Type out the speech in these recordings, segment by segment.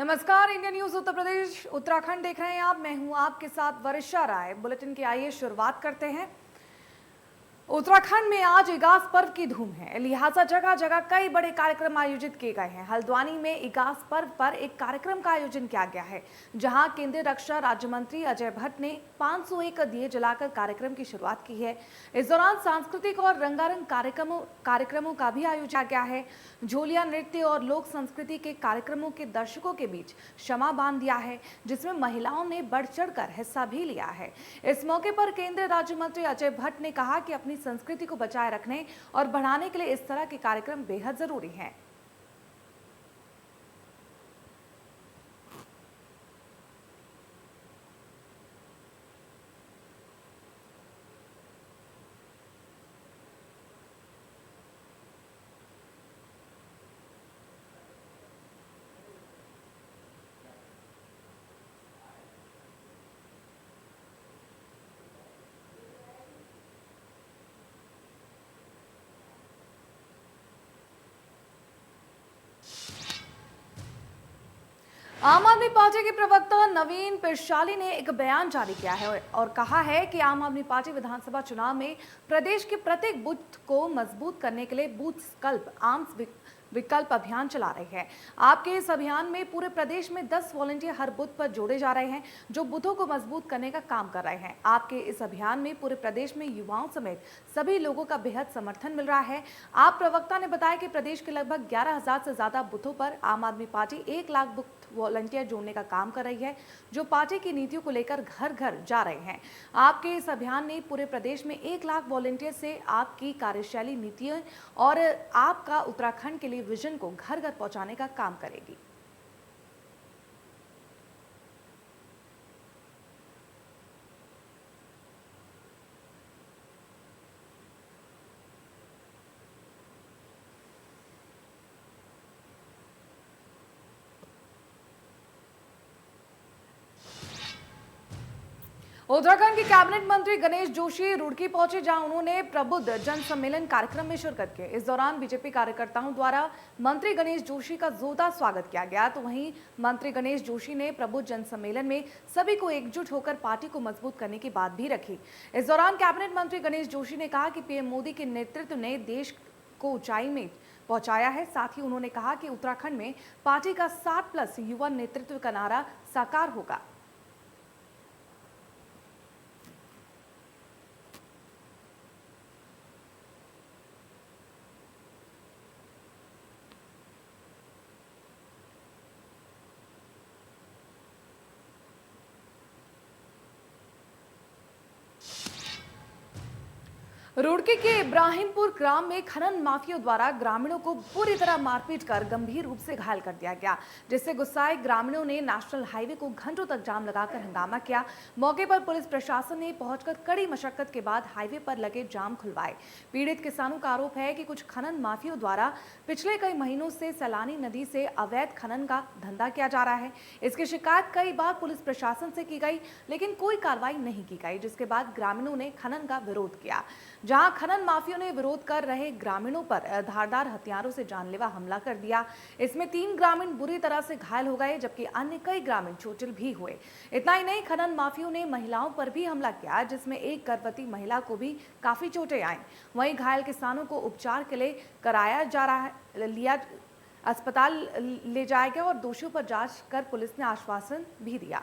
नमस्कार। India news Uttar Pradesh Uttarakhand देख रहे हैं आप। मैं हूं आपके साथ वर्षा राय। बुलेटिन की आइए शुरुआत करते हैं। उत्तराखंड में आज इगास पर्व की धूम है, लिहाजा जगह जगह कई बड़े कार्यक्रम आयोजित किए गए हैं। हल्द्वानी में इगास पर्व पर एक कार्यक्रम का आयोजन किया गया है, जहां केंद्रीय रक्षा राज्य मंत्री अजय भट्ट ने 501 दिए जलाकर कार्यक्रम की शुरुआत की है। इस दौरान सांस्कृतिक और रंगारंग कार्यक्रमों का भी आयोजन किया गया है। झोलिया नृत्य और लोक संस्कृति के कार्यक्रमों के दर्शकों के बीच क्षमा बांध दिया है, जिसमें महिलाओं ने बढ़ चढ़कर हिस्सा भी लिया है। इस मौके पर केंद्रीय राज्य मंत्री अजय भट्ट ने कहा कि अपनी संस्कृति को बचाए रखने और बढ़ाने के लिए इस तरह के कार्यक्रम बेहद जरूरी हैं। आम आदमी पार्टी के प्रवक्ता नवीन पिरशाली ने एक बयान जारी किया है और कहा है कि आम आदमी पार्टी विधानसभा चुनाव में प्रदेश के प्रत्येक बूथ को मजबूत करने के लिए बूथ संकल्प आम विकल्प अभियान चला रही है। आपके इस अभियान में पूरे प्रदेश में 10 वॉलंटियर हर बूथ पर जोड़े जा रहे हैं, जो बूथों को मजबूत करने का काम कर रहे हैं। आपके इस अभियान में पूरे प्रदेश में युवाओं समेत सभी लोगों का बेहद समर्थन मिल रहा है। आप प्रवक्ता ने बताया कि प्रदेश के लगभग 11,000 से ज्यादा बूथों पर आम आदमी पार्टी 1 लाख बूथ वॉलंटियर जोड़ने का काम कर रही है, जो पार्टी की नीतियों को लेकर घर घर जा रहे हैं। आपके इस अभियान ने पूरे प्रदेश में 1 लाख वॉलंटियर से आपकी कार्यशैली, नीतियां और आपका उत्तराखंड के लिए विजन को घर घर पहुंचाने का काम करेगी। उत्तराखंड के कैबिनेट मंत्री गणेश जोशी रुड़की पहुंचे, जहां उन्होंने प्रबुद्ध जन सम्मेलन कार्यक्रम में शिरकत की। इस दौरान बीजेपी कार्यकर्ताओं द्वारा मंत्री गणेश जोशी का जोरदार स्वागत किया गया। तो वहीं मंत्री गणेश जोशी ने प्रबुद्ध जन सम्मेलन में सभी को एकजुट होकर पार्टी को मजबूत करने की बात भी रखी। इस दौरान कैबिनेट मंत्री गणेश जोशी ने कहा कि पीएम मोदी के नेतृत्व ने देश को ऊंचाई में पहुंचाया है। साथ ही उन्होंने कहा कि उत्तराखंड में पार्टी का 60+ युवा नेतृत्व का नारा साकार होगा। रुड़की के इब्राहिमपुर ग्राम में खनन माफियों द्वारा ग्रामीणों को बुरी तरह मारपीट कर गंभीर रूप से घायल कर दिया गया, जिससे गुस्साए ग्रामीणों ने नेशनल हाईवे को घंटों तक जाम लगाकर हंगामा किया। मौके पर पुलिस प्रशासन ने पहुंचकर कड़ी मशक्कत के बाद हाईवे पर लगे जाम खुलवाए। पीड़ित किसानों का आरोप है कि कुछ खनन माफियों द्वारा पिछले कई महीनों से सैलानी नदी से अवैध खनन का धंधा किया जा रहा है। इसकी शिकायत कई बार पुलिस प्रशासन से की गई, लेकिन कोई कार्रवाई नहीं की गई, जिसके बाद ग्रामीणों ने खनन का विरोध किया। जहां खनन माफियों ने विरोध कर रहे ग्रामीणों पर धारदार हथियारों से जानलेवा हमला कर दिया। इसमें 3 ग्रामीण बुरी तरह से घायल हो गए, जबकि अन्य कई ग्रामीण चोटिल भी हुए। इतना ही नहीं, खनन माफियों ने महिलाओं पर भी हमला किया, जिसमें एक गर्भवती महिला को भी काफी चोटें आईं। वहीं घायल किसानों को उपचार के लिए कराया जा रहा है, अस्पताल ले जाया गया और दोषियों पर जांच कर पुलिस ने आश्वासन भी दिया।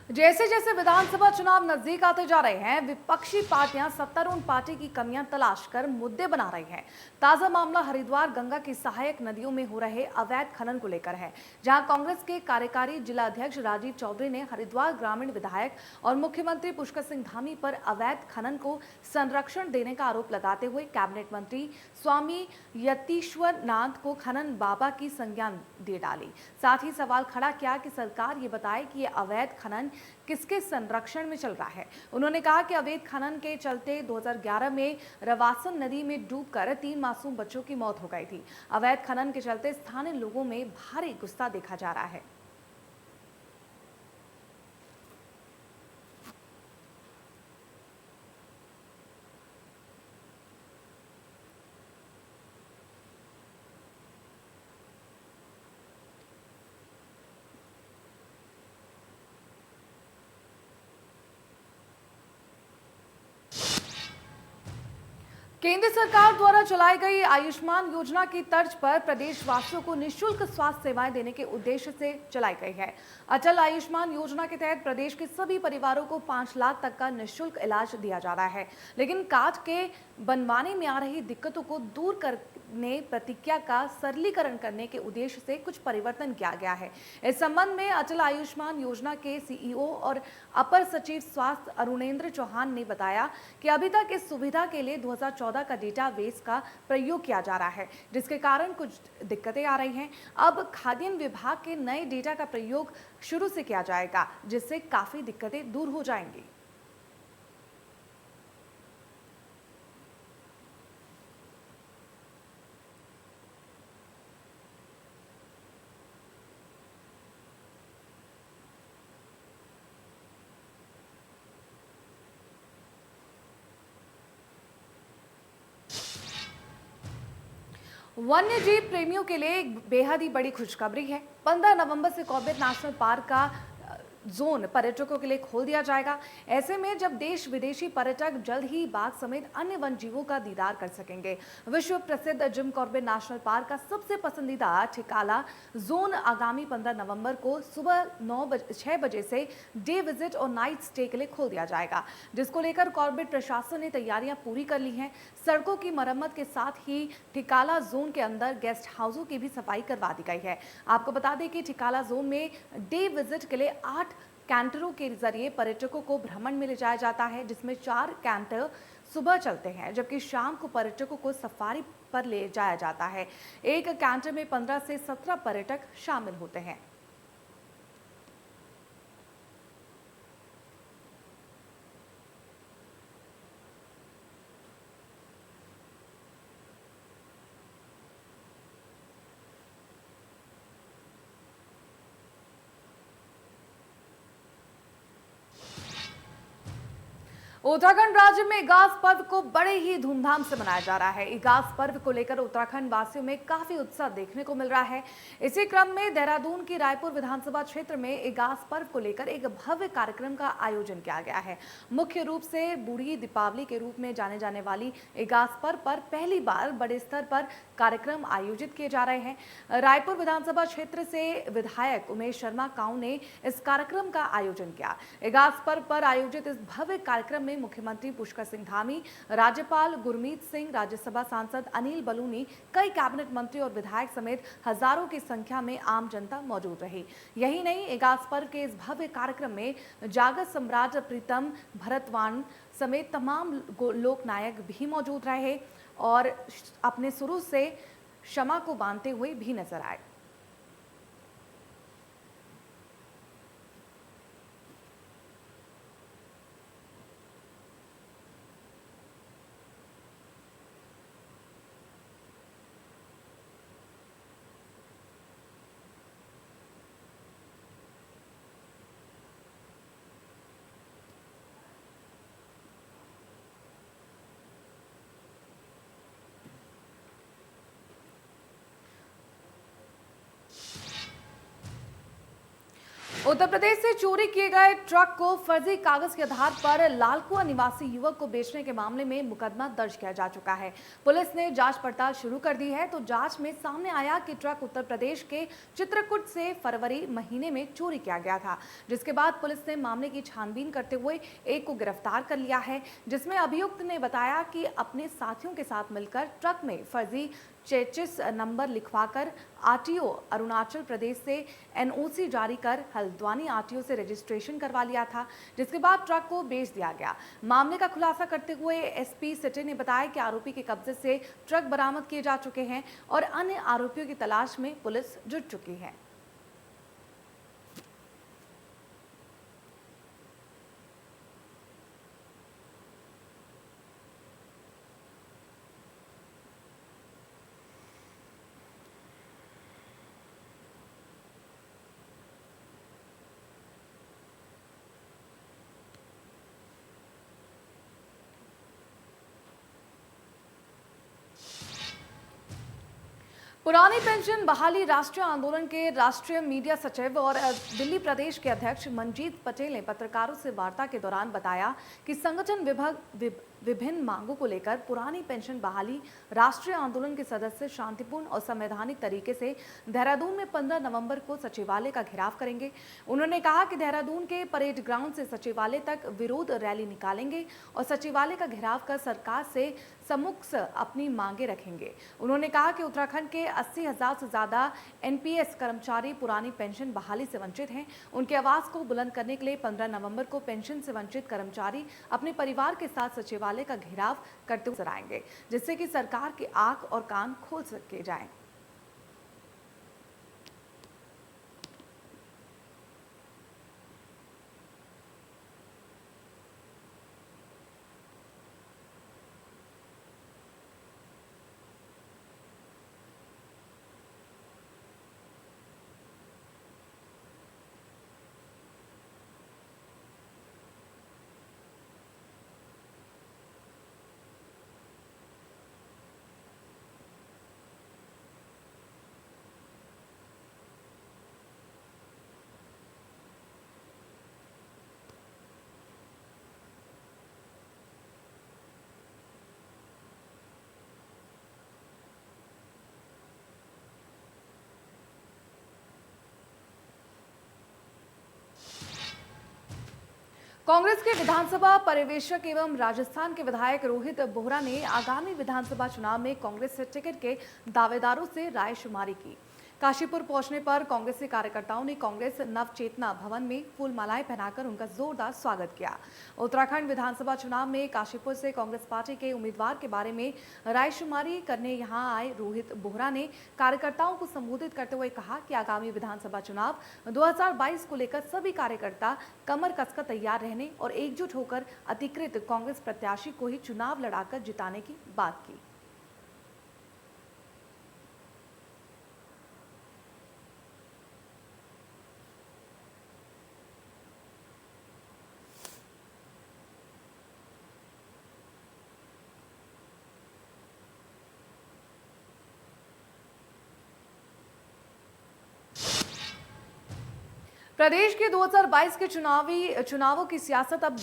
जैसे जैसे विधानसभा चुनाव नजदीक आते जा रहे हैं, विपक्षी पार्टियां सत्तारूढ़ पार्टी की कमियां तलाश कर मुद्दे बना रही हैं। ताजा मामला हरिद्वार गंगा की सहायक नदियों में हो रहे अवैध खनन को लेकर है, जहां कांग्रेस के कार्यकारी जिला अध्यक्ष राजीव चौधरी ने हरिद्वार ग्रामीण विधायक और मुख्यमंत्री पुष्कर सिंह धामी पर अवैध खनन को संरक्षण देने का आरोप लगाते हुए कैबिनेट मंत्री स्वामी यतीश्वर नाथ को खनन बाबा की संज्ञान दे डाली। साथ ही सवाल खड़ा किया कि सरकार ये बताए कि ये अवैध खनन किसके संरक्षण में चल रहा है। उन्होंने कहा कि अवैध खनन के चलते 2011 में रवासन नदी में डूबकर 3 मासूम बच्चों की मौत हो गई थी। अवैध खनन के चलते स्थानीय लोगों में भारी गुस्सा देखा जा रहा है। केंद्र सरकार द्वारा चलाई गई आयुष्मान योजना की तर्ज पर प्रदेशवासियों को निःशुल्क स्वास्थ्य सेवाएं देने के उद्देश्य से चलाई गई है। अटल आयुष्मान योजना के तहत प्रदेश के सभी परिवारों को 5 लाख तक का निःशुल्क इलाज दिया जा रहा है, लेकिन कार्ड के बनवाने में आ रही दिक्कतों को दूर करने प्रतिज्ञा का सरलीकरण करने के उद्देश्य से कुछ परिवर्तन किया गया है। इस संबंध में अटल आयुष्मान योजना के सीईओ और अपर सचिव स्वास्थ्य अरुणेंद्र चौहान ने बताया कि अभी तक इस सुविधा के लिए 2014 का डेटाबेस का प्रयोग किया जा रहा है, जिसके कारण कुछ दिक्कतें आ रही हैं। अब खाद्यान्न विभाग के नए डेटा का प्रयोग शुरू से किया जाएगा, जिससे काफी दिक्कतें दूर हो जाएंगी। वन्य जीव प्रेमियों के लिए एक बेहद ही बड़ी खुशखबरी है। 15 नवंबर से कॉर्बेट नेशनल पार्क का जोन पर्यटकों के लिए खोल दिया जाएगा। ऐसे में जब देश विदेशी पर्यटक जल्द ही बाघ समेत अन्य वन जीवों का दीदार कर सकेंगे। विश्व प्रसिद्ध जिम कॉर्बेट नेशनल पार्क का सबसे पसंदीदा ठिकाला जोन आगामी 15 नवंबर को सुबह 6 बजे से डे विजिट और नाइट स्टे के लिए खोल दिया जाएगा, जिसको लेकर कॉर्बेट प्रशासन ने तैयारियां पूरी कर ली हैं। सड़कों की मरम्मत के साथ ही ठिकाला जोन के अंदर गेस्ट हाउसों की भी सफाई करवा दी गई है। आपको बता दें कि ठिकाला जोन में डे विजिट के लिए 8 कैंटरों के जरिए पर्यटकों को भ्रमण में ले जाया जाता है, जिसमें 4 कैंटर सुबह चलते हैं, जबकि शाम को पर्यटकों को सफारी पर ले जाया जाता है। एक कैंटर में 15 से 17 पर्यटक शामिल होते हैं। उत्तराखंड राज्य में इगास पर्व को बड़े ही धूमधाम से मनाया जा रहा है। इगास पर्व को लेकर उत्तराखंड वासियों में काफी उत्साह देखने को मिल रहा है। इसी क्रम में देहरादून की रायपुर विधानसभा क्षेत्र में इगास पर्व को लेकर एक भव्य कार्यक्रम का आयोजन किया गया है। मुख्य रूप से बूढ़ी दीपावली के रूप में जाने जाने वाली इगास पर्व पर पहली बार बड़े स्तर पर कार्यक्रम आयोजित किए जा रहे हैं। रायपुर विधानसभा क्षेत्र से विधायक उमेश शर्मा काऊ ने इस कार्यक्रम का आयोजन किया। इगास पर्व पर आयोजित इस भव्य कार्यक्रम में मुख्यमंत्री पुष्कर सिंह धामी, राज्यपाल गुरमीत सिंह, राज्यसभा सांसद अनिल बलूनी, कई कैबिनेट मंत्री और विधायक समेत हजारों की संख्या में आम जनता मौजूद रही। यही नहीं, इगास पर्व के इस भव्य कार्यक्रम में जागत सम्राट प्रीतम भरतवान समेत तमाम लोक नायक भी मौजूद रहे और अपने सुरूज से क्षमा को बांधते हुए भी नजर आए। उत्तर प्रदेश से चोरी किए गए ट्रक को फर्जी कागज के आधार पर लालकुआ निवासी युवक को बेचने के मामले में मुकदमा दर्ज किया जा चुका है। पुलिस ने जांच पड़ताल शुरू कर दी है। तो जांच में सामने आया कि ट्रक उत्तर प्रदेश के चित्रकूट से फरवरी महीने में चोरी किया गया था, जिसके बाद पुलिस ने मामले की छानबीन करते हुए एक को गिरफ्तार कर लिया है, जिसमें अभियुक्त ने बताया कि अपने साथियों के साथ मिलकर ट्रक में फर्जी chassis number लिखवाकर RTO Arunachal Pradesh से एनओसी जारी कर हल्द्वानी आरटीओ से रजिस्ट्रेशन करवा लिया था, जिसके बाद ट्रक को बेच दिया गया। मामले का खुलासा करते हुए एसपी सिटी ने बताया कि आरोपी के कब्जे से ट्रक बरामद किए जा चुके हैं और अन्य आरोपियों की तलाश में पुलिस जुट चुकी है। पुरानी पेंशन बहाली राष्ट्रीय आंदोलन के राष्ट्रीय मीडिया सचिव और दिल्ली प्रदेश के अध्यक्ष मंजीत पटेल ने पत्रकारों से वार्ता के दौरान बताया कि संगठन विभिन्न मांगों को लेकर पुरानी पेंशन बहाली राष्ट्रीय आंदोलन के सदस्य शांतिपूर्ण और संवैधानिक तरीके से देहरादून में 15 नवंबर को सचिवालय का घेराव करेंगे। उन्होंने कहा कि देहरादून के परेड ग्राउंड से सचिवालय तक विरोध रैली निकालेंगे और सचिवालय का घेराव कर सरकार से सम्मुख अपनी मांगे रखेंगे। उन्होंने कहा कि उत्तराखंड के 80,000 से ज्यादा एनपीएस कर्मचारी पुरानी पेंशन बहाली से वंचित हैं। उनकी आवाज को बुलंद करने के लिए 15 नवंबर को पेंशन से वंचित कर्मचारी अपने परिवार के साथ सचिवालय का घेराव करते हुए नजर आएंगे, जिससे कि सरकार की आंख और कान खोल सके जाएं। कांग्रेस के विधानसभा पर्यवेक्षक एवं राजस्थान के विधायक रोहित बोहरा ने आगामी विधानसभा चुनाव में कांग्रेस से टिकट के दावेदारों से रायशुमारी की। काशीपुर पहुंचने पर कांग्रेसी कार्यकर्ताओं ने कांग्रेस नवचेतना भवन में फूल मालाएं पहनाकर उनका जोरदार स्वागत किया। उत्तराखंड विधानसभा चुनाव में काशीपुर से कांग्रेस पार्टी के उम्मीदवार के बारे में रायशुमारी करने यहां आए रोहित बोहरा ने कार्यकर्ताओं को संबोधित करते हुए कहा कि आगामी विधानसभा चुनाव 2022 को लेकर सभी कार्यकर्ता कमर कसकर तैयार रहने और एकजुट होकर अधिकृत कांग्रेस प्रत्याशी को ही चुनाव लड़ाकर जिताने की बात की। प्रदेश के 2022 के चुनावों की सियासत अब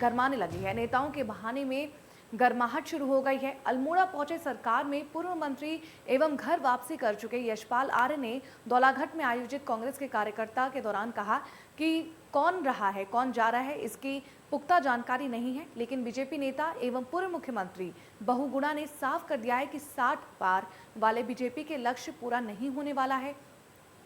गरमाने लगी है। नेताओं के बहाने में गर्माहट शुरू हो गई है। अल्मोड़ा पहुंचे सरकार में पूर्व मंत्री एवं घर वापसी कर चुके यशपाल आर्य ने दौलाघाट में आयोजित कांग्रेस के कार्यकर्ता के दौरान कहा कि कौन रहा है कौन जा रहा है इसकी पुख्ता जानकारी नहीं है, लेकिन बीजेपी नेता एवं पूर्व मुख्यमंत्री बहुगुणा ने साफ कर दिया है कि 60 पार वाले बीजेपी के लक्ष्य पूरा नहीं होने वाला है।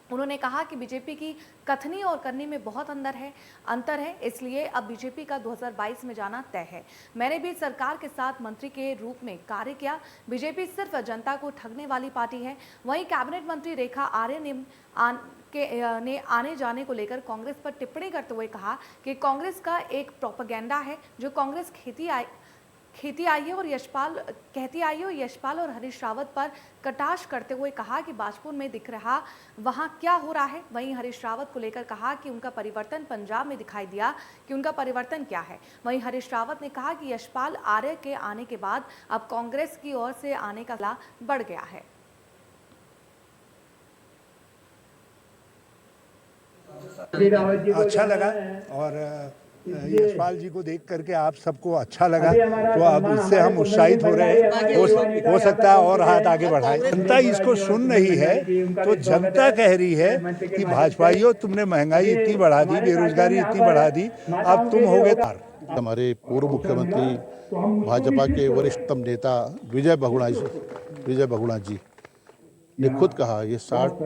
उन्होंने कहा कि बीजेपी की कथनी और करनी में बहुत अंतर है, इसलिए अब बीजेपी का 2022 में जाना तय है। मैंने भी सरकार के साथ मंत्री के रूप में कार्य किया। बीजेपी सिर्फ जनता को ठगने वाली पार्टी है। वहीं कैबिनेट मंत्री रेखा आर्य ने आने जाने को लेकर कांग्रेस पर टिप्पणी करते हुए कहा कि कांग्रेस का एक प्रोपेगेंडा है जो कांग्रेस कहती आई है और यशपाल और हरीश रावत पर कटाक्ष करते हुए कहा कि बाजपुर में दिख रहा वहां क्या हो रहा है। वहीं हरीश रावत को लेकर कहा कि उनका परिवर्तन पंजाब में दिखाई दिया कि उनका परिवर्तन क्या है। वहीं हरीश रावत ने कहा कि यशपाल आर्य के आने के बाद अब कांग्रेस की ओर से आने का खतरा बढ़ गया है। अच्छा लगा और यशपाल जी को देख करके आप सबको अच्छा लगा, तो अब इससे हम उत्साहित हो रहे हैं। हो सकता है और हाथ आगे बढ़ाए। जनता इसको सुन रही है, तो जनता कह रही है कि भाजपाइयों तुमने महंगाई इतनी बढ़ा दी, बेरोजगारी इतनी बढ़ा दी, अब तुम हो गए तार। हमारे पूर्व मुख्यमंत्री भाजपा के वरिष्ठतम नेता विजय बहुगुणा जी ने खुद कहा ये 60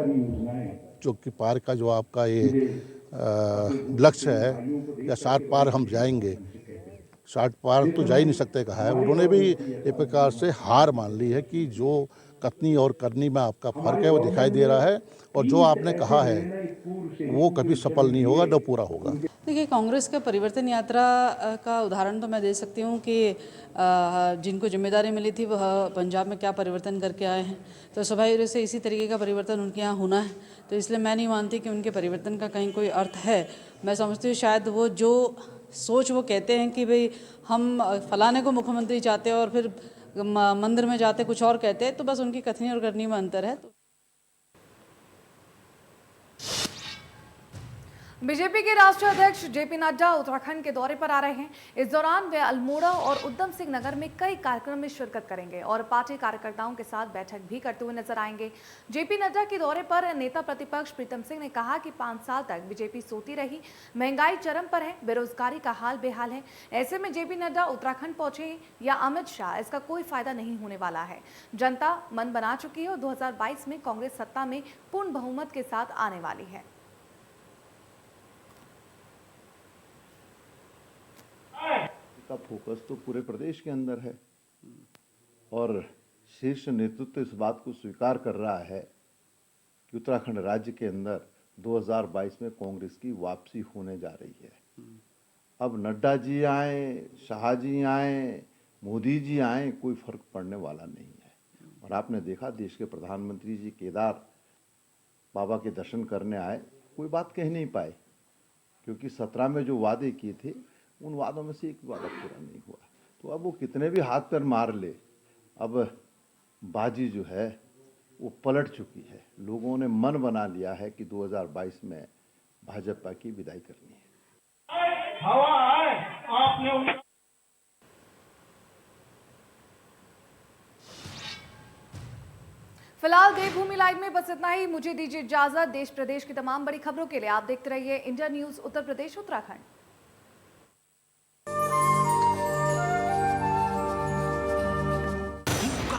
जो कि पार का जो आपका ये लक्ष्य है या 60 पार हम जाएंगे, 60 पार तो जा ही नहीं सकते कहा है। उन्होंने भी एक प्रकार से हार मान ली है कि जो कथनी और करनी में आपका फर्क है वो दिखाई दे रहा है और जो आपने कहा है वो कभी सफल नहीं होगा, न पूरा होगा। देखिए, कांग्रेस का परिवर्तन यात्रा का उदाहरण तो मैं दे सकती हूँ कि जिनको जिम्मेदारी मिली थी वह पंजाब में क्या परिवर्तन करके आए हैं, तो स्वाभाविक रूप से इसी तरीके का परिवर्तन उनके यहाँ होना है। तो इसलिए मैं नहीं मानती कि उनके परिवर्तन का कहीं कोई अर्थ है। मैं समझती हूँ शायद वो जो सोच वो कहते हैं कि भाई हम फलाने को मुख्यमंत्री चाहते हैं और फिर मंदिर में जाते कुछ और कहते हैं, तो बस उनकी कथनी और करनी में अंतर है। बीजेपी के राष्ट्रीय अध्यक्ष जेपी नड्डा उत्तराखंड के दौरे पर आ रहे हैं। इस दौरान वे अल्मोड़ा और उधम सिंह नगर में कई कार्यक्रम में शिरकत करेंगे और पार्टी कार्यकर्ताओं के साथ बैठक भी करते हुए नजर आएंगे। जेपी नड्डा के दौरे पर नेता प्रतिपक्ष प्रीतम सिंह ने कहा कि 5 साल तक बीजेपी सोती रही, महंगाई चरम पर है, बेरोजगारी का हाल बेहाल है। ऐसे में जेपी नड्डा उत्तराखंड पहुंचे या अमित शाह, इसका कोई फायदा नहीं होने वाला है। जनता मन बना चुकी है और 2022 में कांग्रेस सत्ता में पूर्ण बहुमत के साथ आने वाली है। का फोकस तो पूरे प्रदेश के अंदर है और शीर्ष नेतृत्व इस बात को स्वीकार कर रहा है कि उत्तराखंड राज्य के अंदर 2022 में कांग्रेस की वापसी होने जा रही है। अब नड्डा जी आए, शाह जी आए, मोदी जी आए, कोई फर्क पड़ने वाला नहीं है। और आपने देखा देश के प्रधानमंत्री जी केदार बाबा के दर्शन करने आए, कोई बात कह नहीं पाए क्योंकि 17 में जो वादे किए थे उन वादों में से एक वादा पूरा नहीं हुआ। तो अब वो कितने भी हाथ पैर मार ले, अब बाजी जो है वो पलट चुकी है। लोगों ने मन बना लिया है कि 2022 में भाजपा की विदाई करनी है। फिलहाल देवभूमि लाइव में बस इतना ही। मुझे दीजिए इजाजत। देश प्रदेश की तमाम बड़ी खबरों के लिए आप देखते रहिए इंडिया न्यूज उत्तर प्रदेश उत्तराखंड।